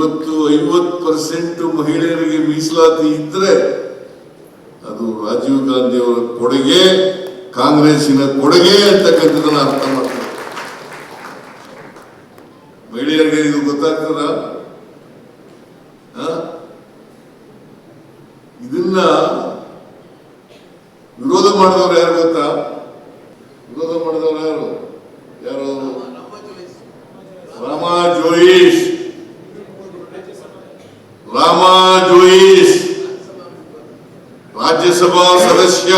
ಇವತ್ತು 50% ಮಹಿಳೆಯರಿಗೆ ಮೀಸಲಾತಿ ಇದ್ರೆ ಅದು ರಾಜೀವ್ ಗಾಂಧಿ ಅವರ ಕೊಡುಗೆ, ಕಾಂಗ್ರೆಸ್ಸಿನ ಕೊಡುಗೆ ಅಂತಕ್ಕಂಥದ್ದನ್ನ ಅರ್ಥ ಮಾಡ್ತಾರೆ. ಮಹಿಳೆಯರಿಗೆ ಇದು ಗೊತ್ತಾಗ್ತದ? ಇದನ್ನ ವಿರೋಧ ಮಾಡಿದವರು ಯಾರು ಗೊತ್ತಾ? ವಿರೋಧ ಮಾಡಿದವರು ಯಾರು? ರಾಮಾ ಜೋಯಿಸ್ ರಾಜ್ಯಸಭಾ ಸದಸ್ಯ,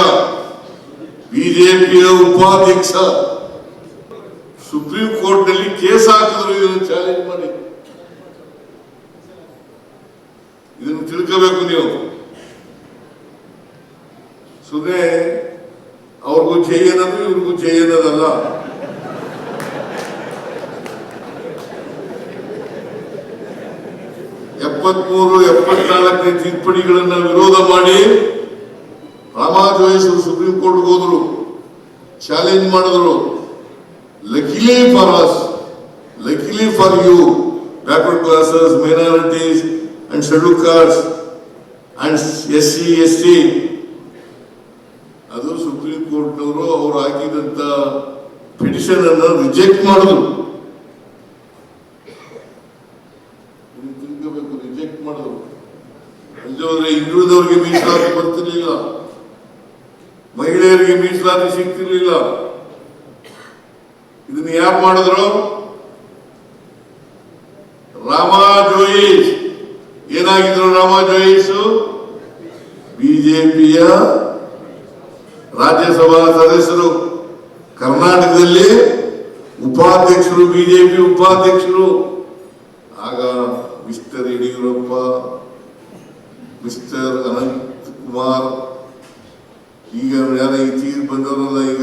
ಬಿಜೆಪಿಯ ಉಪಾಧ್ಯಕ್ಷ, ಸುಪ್ರೀಂ ಕೋರ್ಟ್ ನಲ್ಲಿ ಕೇಸ್ ಹಾಕಿದ್ರು ಇದನ್ನು ಚಾಲೆಂಜ್ ಮಾಡಿ. ಇದನ್ನು ತಿಳ್ಕೋಬೇಕು ನೀವು. ಸುಮ್ಮನೆ ಅವ್ರಿಗೂ ಜೈ ಅನ್ನೋದು ಇವ್ರಿಗೂ ಜೈ ಅನ್ನೋದಲ್ಲ. ಎಪ್ಪತ್ಮೂರು 74ನೇ ತಿದ್ದುಪಡಿಗಳನ್ನ ವಿರೋಧ ಮಾಡಿ ರಾಮಾ ಜೋಯಿಸ್ ಸುಪ್ರೀಂ ಕೋರ್ಟ್ಗೆ ಹೋದ್ರು, ಚಾಲೆಂಜ್ ಮಾಡಿದ್ರು. Luckily for us, luckily for you, backward classes, minorities and schedule caste and SC ST, ಅದು ಸುಪ್ರೀಂ ಕೋರ್ಟ್ನವರು ಅವರು ಹಾಕಿದಂತ ಪಿಟಿಷನ್ ಅನ್ನು ರಿಜೆಕ್ಟ್ ಮಾಡಿದ್ರು. ರಿಜೆಕ್ಟ್ ಮಾಡಿದ್ರು. ಅಲ್ಲದೆ ಹಿಂದುಳಿದವರಿಗೆ ಮೀಸಲಾತಿ ಬರ್ತಿರ್ಲಿಲ್ಲ, ಮಹಿಳೆಯರಿಗೆ ಮೀಸಲಾತಿ ಸಿಗ್ತಿರ್ಲಿಲ್ಲ. ಇದನ್ನ ಯಾರು ಮಾಡಿದ್ರು? ರಾಮಾ ಜೋಯಿಸ್. ಏನಾಗಿದ್ರು ರಾಮಾ ಜೋಯಿಸ್? ಬಿಜೆಪಿಯ ರಾಜ್ಯಸಭಾ ಸದಸ್ಯರು, ಕರ್ನಾಟಕದಲ್ಲಿ ಉಪಾಧ್ಯಕ್ಷರು, ಬಿಜೆಪಿ ಉಪಾಧ್ಯಕ್ಷರು. ಆಗ ಮಿಸ್ಟರ್ ಯಡಿಯೂರಪ್ಪ, ಮಿಸ್ಟರ್ ಅನಂತ್ ಕುಮಾರ್, ಈಗ ಯಾರ ಈಚೆಗೆ ಬಂದವರಲ್ಲ, ಈಗ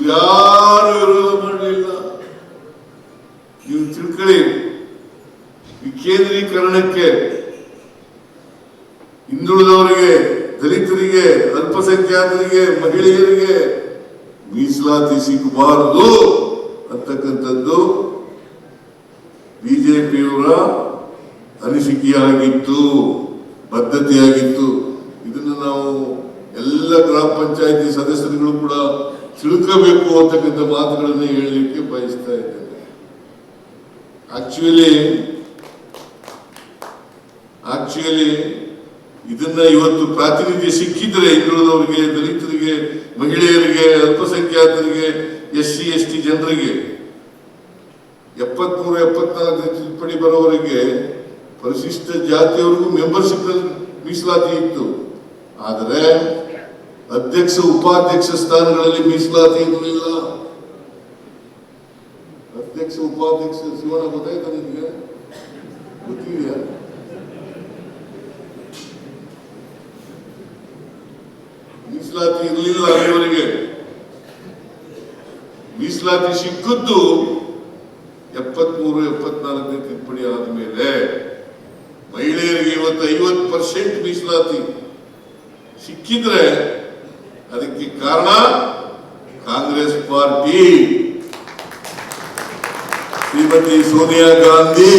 ಯಾರು ವಿರೋಧ ಮಾಡಲಿಲ್ಲ. ನೀವು ತಿಳ್ಕೊಳ್ಳಿ, ವಿಕೇಂದ್ರೀಕರಣಕ್ಕೆ ಹಿಂದುಳಿದವರಿಗೆ, ದಲಿತರಿಗೆ, ಅಲ್ಪಸಂಖ್ಯಾತರಿಗೆ, ಮಹಿಳೆಯರಿಗೆ ಮೀಸಲಾತಿ ಸಿಗಬಾರದು ಅಂತಕ್ಕಂಥದ್ದು ಬಿಜೆಪಿಯವರ ಅನಿಸಿಕೆಯಾಗಿತ್ತು, ಬದ್ಧತೆಯಾಗಿತ್ತು. ಇದನ್ನು ನಾವು ಎಲ್ಲ ಗ್ರಾಮ ಪಂಚಾಯತಿ ಸದಸ್ಯರುಗಳು ಕೂಡ ತಿಳ್ಕೋಬೇಕು ಅಂತಕ್ಕಂಥ ಮಾತುಗಳನ್ನು ಹೇಳಲಿಕ್ಕೆ ಬಯಸ್ತಾ ಇದ್ದೇನೆ. ಆಕ್ಚುಲಿ ಇದನ್ನ ಇವತ್ತು ಪ್ರಾತಿನಿಧ್ಯ ಸಿಕ್ಕಿದ್ರೆ ಹಿಂದುಳಿದವರಿಗೆ, ದಲಿತರಿಗೆ, ಮಹಿಳೆಯರಿಗೆ, ಅಲ್ಪಸಂಖ್ಯಾತರಿಗೆ, SC ST ಜನರಿಗೆ 73 74 ತಿದ್ದುಪಡಿ ಬರೋವರೆಗೆ ಪರಿಶಿಷ್ಟ ಜಾತಿಯವರಿಗೂ ಮೆಂಬರ್ಶಿಪ್ ಮೀಸಲಾತಿ ಇತ್ತು. ಆದರೆ ಅಧ್ಯಕ್ಷ, ಉಪಾಧ್ಯಕ್ಷ ಸ್ಥಾನಗಳಲ್ಲಿ ಮೀಸಲಾತಿ ಇರಲಿಲ್ಲ. ಅಧ್ಯಕ್ಷ, ಉಪಾಧ್ಯಕ್ಷ ಶಿವಣ್ಣ ಗೊತ್ತಾಯ್ತಾ ನಿಮಗೆ? ಗೊತ್ತಿದೆಯಾ? ಮೀಸಲಾತಿ ಇರಲಿಲ್ಲ ಅಲ್ಲಿವರೆಗೆ. ಮೀಸಲಾತಿ ಸಿಕ್ಕದ್ದು 73 74ನೇ ತಿದ್ದುಪಡಿ ಆದ್ಮೇಲೆ. ಮಹಿಳೆಯರಿಗೆ ಇವತ್ತು 50% ಮೀಸಲಾತಿ ಸಿಕ್ಕಿದ್ರೆ ಅದಕ್ಕೆ ಕಾರಣ ಕಾಂಗ್ರೆಸ್ ಪಾರ್ಟಿ, ಶ್ರೀಮತಿ ಸೋನಿಯಾ ಗಾಂಧಿ.